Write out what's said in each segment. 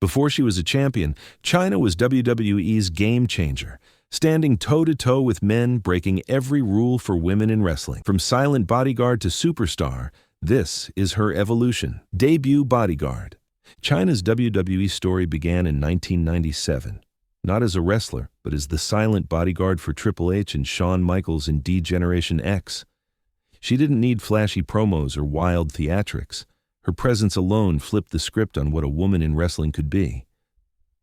Before she was a champion, Chyna was WWE's game changer, standing toe-to-toe with men, breaking every rule for women in wrestling. From silent bodyguard to superstar, this is her evolution. Debut bodyguard. Chyna's WWE story began in 1997, not as a wrestler, but as the silent bodyguard for Triple H and Shawn Michaels in D-Generation X. She didn't need flashy promos or wild theatrics. Her presence alone flipped the script on what a woman in wrestling could be.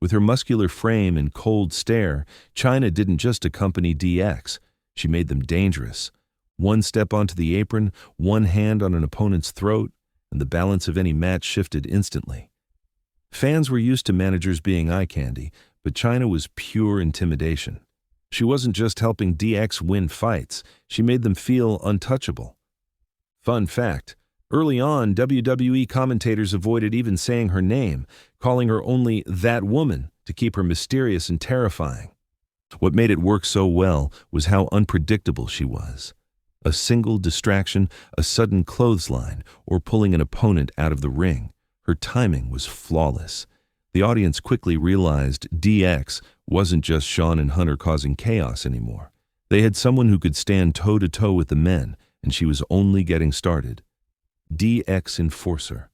With her muscular frame and cold stare, Chyna didn't just accompany DX, she made them dangerous. One step onto the apron, one hand on an opponent's throat, and the balance of any match shifted instantly. Fans were used to managers being eye candy, but Chyna was pure intimidation. She wasn't just helping DX win fights, she made them feel untouchable. Fun fact, early on, WWE commentators avoided even saying her name, calling her only "that woman" to keep her mysterious and terrifying. What made it work so well was how unpredictable she was. A single distraction, a sudden clothesline, or pulling an opponent out of the ring. Her timing was flawless. The audience quickly realized DX wasn't just Shawn and Hunter causing chaos anymore. They had someone who could stand toe-to-toe with the men, and she was only getting started. DX Enforcer.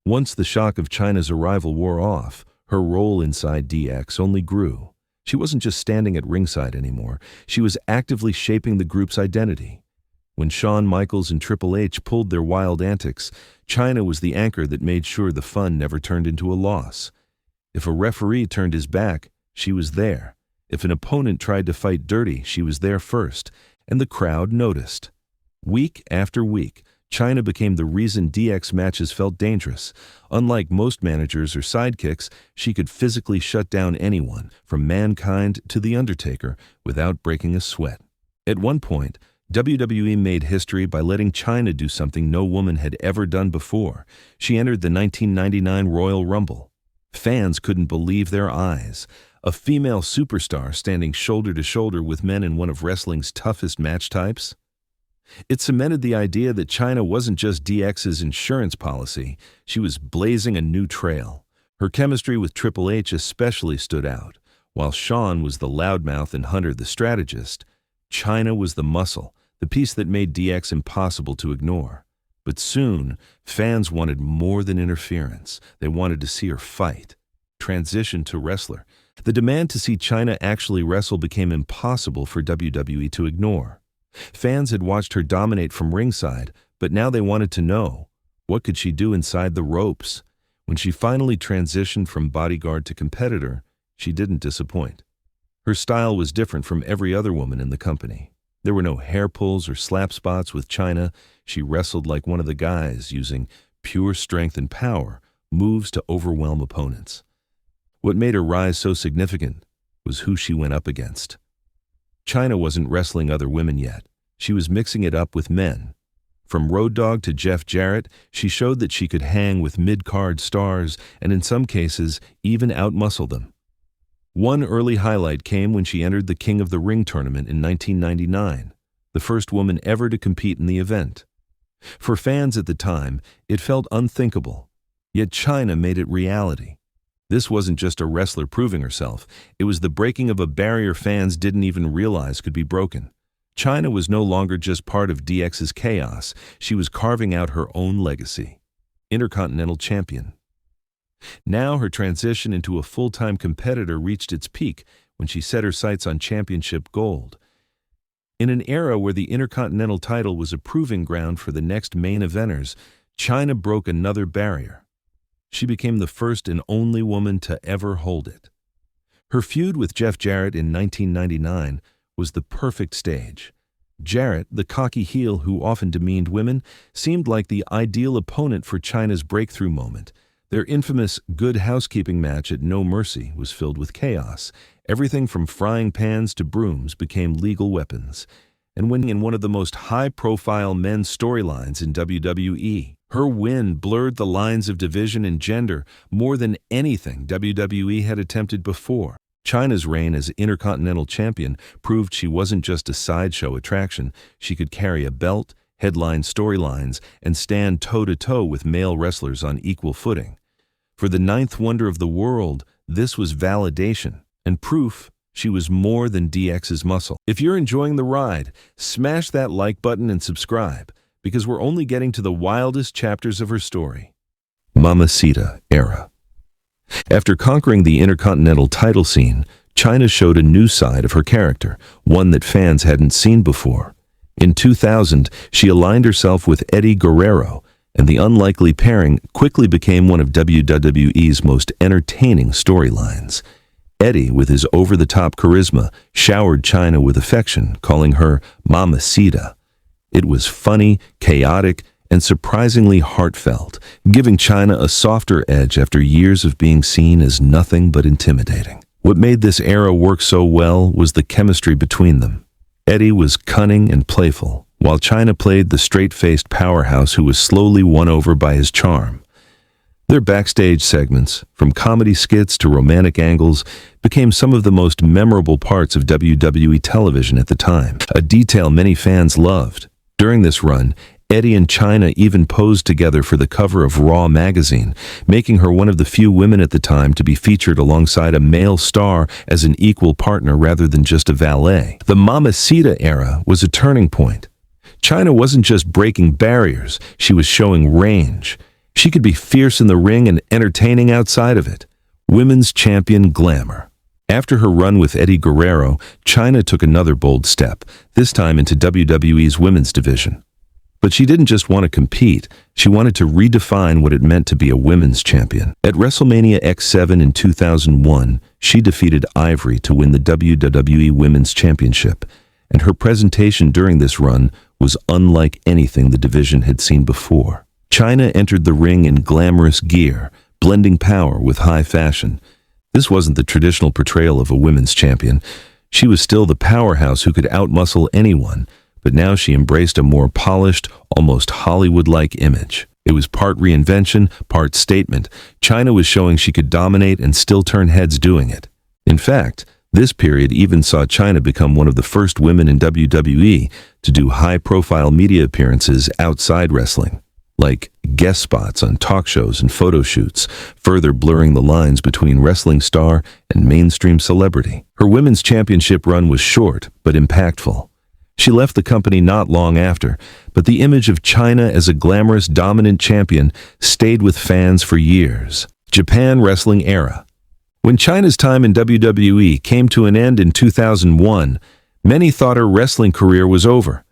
Once the shock of Chyna's arrival wore off, her role inside DX only grew. She wasn't just standing at ringside anymore, she was actively shaping the group's identity. When Shawn Michaels and Triple H pulled their wild antics, Chyna was the anchor that made sure the fun never turned into a loss. If a referee turned his back, she was there. If an opponent tried to fight dirty, she was there first, and the crowd noticed. Week after week, Chyna became the reason DX matches felt dangerous. Unlike most managers or sidekicks, she could physically shut down anyone, from Mankind to The Undertaker, without breaking a sweat. At one point, WWE made history by letting Chyna do something no woman had ever done before. She entered the 1999 Royal Rumble. Fans couldn't believe their eyes. A female superstar standing shoulder to shoulder with men in one of wrestling's toughest match types. It cemented the idea that Chyna wasn't just DX's insurance policy, she was blazing a new trail. Her chemistry with Triple H especially stood out. While Shawn was the loudmouth and Hunter the strategist, Chyna was the muscle, the piece that made DX impossible to ignore. But soon, fans wanted more than interference. They wanted to see her fight. Transition to wrestler. The demand to see Chyna actually wrestle became impossible for WWE to ignore. Fans had watched her dominate from ringside, but now they wanted to know, what could she do inside the ropes? When she finally transitioned from bodyguard to competitor, she didn't disappoint. Her style was different from every other woman in the company. There were no hair pulls or slap spots with Chyna. She wrestled like one of the guys, using pure strength and power, moves to overwhelm opponents. What made her rise so significant was who she went up against. Chyna wasn't wrestling other women yet. She was mixing it up with men. From Road Dogg to Jeff Jarrett, she showed that she could hang with mid-card stars and in some cases even outmuscle them. One early highlight came when she entered the King of the Ring tournament in 1999, the first woman ever to compete in the event. For fans at the time, it felt unthinkable, yet Chyna made it reality. This wasn't just a wrestler proving herself, it was the breaking of a barrier fans didn't even realize could be broken. Chyna was no longer just part of DX's chaos, she was carving out her own legacy. Intercontinental Champion. Now her transition into a full-time competitor reached its peak when she set her sights on championship gold. In an era where the Intercontinental title was a proving ground for the next main eventers, Chyna broke another barrier. She became the first and only woman to ever hold it. Her feud with Jeff Jarrett in 1999 was the perfect stage. Jarrett, the cocky heel who often demeaned women, seemed like the ideal opponent for Chyna's breakthrough moment. Their infamous Good Housekeeping match at No Mercy was filled with chaos. Everything from frying pans to brooms became legal weapons. And winning in one of the most high-profile men's storylines in WWE. Her win blurred the lines of division and gender more than anything WWE had attempted before. Chyna's reign as Intercontinental Champion proved she wasn't just a sideshow attraction. She could carry a belt, headline storylines, and stand toe-to-toe with male wrestlers on equal footing. For the ninth wonder of the world, this was validation and proof she was more than DX's muscle. If you're enjoying the ride, smash that like button and subscribe, because we're only getting to the wildest chapters of her story. Mamacita era. After conquering the Intercontinental title scene, Chyna showed a new side of her character, one that fans hadn't seen before. In 2000, she aligned herself with Eddie Guerrero, and the unlikely pairing quickly became one of WWE's most entertaining storylines. Eddie, with his over-the-top charisma, showered Chyna with affection, calling her Mamacita. It was funny, chaotic, and surprisingly heartfelt, giving Chyna a softer edge after years of being seen as nothing but intimidating. What made this era work so well was the chemistry between them. Eddie was cunning and playful, while Chyna played the straight-faced powerhouse who was slowly won over by his charm. Their backstage segments, from comedy skits to romantic angles, became some of the most memorable parts of WWE television at the time, a detail many fans loved. During this run, Eddie and Chyna even posed together for the cover of Raw magazine, making her one of the few women at the time to be featured alongside a male star as an equal partner rather than just a valet. The Mamacita era was a turning point. Chyna wasn't just breaking barriers, she was showing range. She could be fierce in the ring and entertaining outside of it. Women's champion glamour. After her run with Eddie Guerrero, Chyna took another bold step, this time into WWE's women's division. But she didn't just want to compete, she wanted to redefine what it meant to be a women's champion. At WrestleMania X7 in 2001, she defeated Ivory to win the WWE Women's Championship, and her presentation during this run was unlike anything the division had seen before. Chyna entered the ring in glamorous gear, blending power with high fashion. This wasn't the traditional portrayal of a women's champion. She was still the powerhouse who could outmuscle anyone, but now she embraced a more polished, almost Hollywood-like image. It was part reinvention, part statement. Chyna was showing she could dominate and still turn heads doing it. In fact, this period even saw Chyna become one of the first women in WWE to do high-profile media appearances outside wrestling, like guest spots on talk shows and photo shoots, further blurring the lines between wrestling star and mainstream celebrity. Her women's championship run was short, but impactful. She left the company not long after, but the image of Chyna as a glamorous, dominant champion stayed with fans for years. Japan Wrestling Era. When Chyna's time in WWE came to an end in 2001, many thought her wrestling career was over.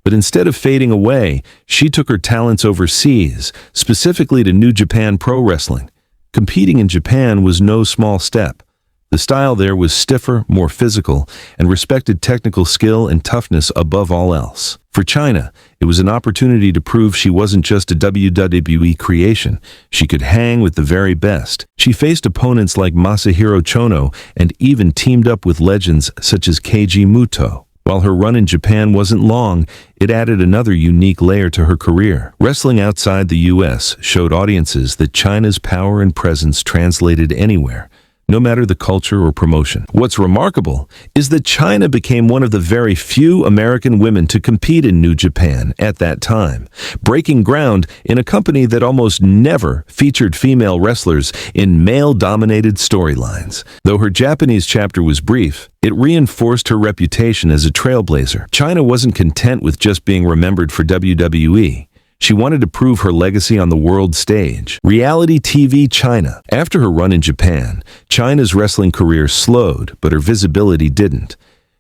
But instead of fading away, she took her talents overseas, specifically to New Japan Pro Wrestling. Competing in Japan was no small step. The style there was stiffer, more physical, and respected technical skill and toughness above all else. For Chyna, it was an opportunity to prove she wasn't just a WWE creation. She could hang with the very best. She faced opponents like Masahiro Chono and even teamed up with legends such as Keiji Muto. While her run in Japan wasn't long, it added another unique layer to her career. Wrestling outside the U.S. showed audiences that Chyna's power and presence translated anywhere, no matter the culture or promotion. What's remarkable is that Chyna became one of the very few American women to compete in New Japan at that time, breaking ground in a company that almost never featured female wrestlers in male-dominated storylines. Though her Japanese chapter was brief, it reinforced her reputation as a trailblazer. Chyna wasn't content with just being remembered for WWE. She wanted to prove her legacy on the world stage. Reality TV Chyna. After her run in Japan, Chyna's wrestling career slowed, but her visibility didn't.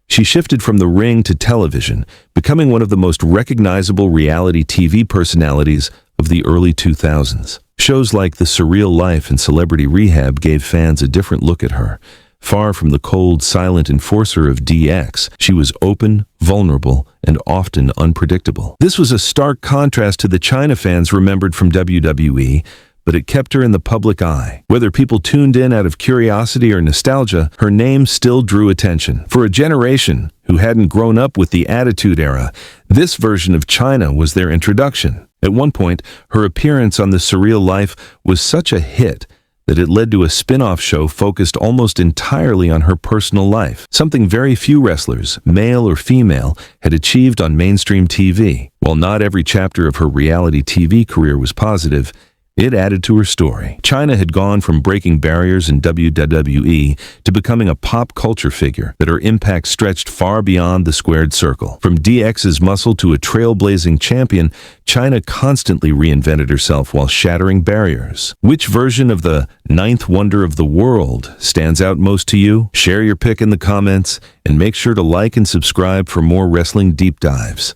She shifted from the ring to television, becoming one of the most recognizable reality TV personalities of the early 2000s. Shows like The Surreal Life and Celebrity Rehab gave fans a different look at her. Far from the cold, silent enforcer of DX, she was open, vulnerable, and often unpredictable. This was a stark contrast to the Chyna fans remembered from WWE, but it kept her in the public eye. Whether people tuned in out of curiosity or nostalgia, her name still drew attention. For a generation who hadn't grown up with the Attitude Era, this version of Chyna was their introduction. At one point, her appearance on The Surreal Life was such a hit that it led to a spin-off show focused almost entirely on her personal life, something very few wrestlers, male or female, had achieved on mainstream TV. While not every chapter of her reality TV career was positive, It added to her story. Chyna had gone from breaking barriers in WWE to becoming a pop culture figure that her impact stretched far beyond the squared circle. From DX's muscle to a trailblazing champion, Chyna constantly reinvented herself while shattering barriers. Which version of the ninth wonder of the world stands out most to you? Share your pick in the comments and make sure to like and subscribe for more wrestling deep dives.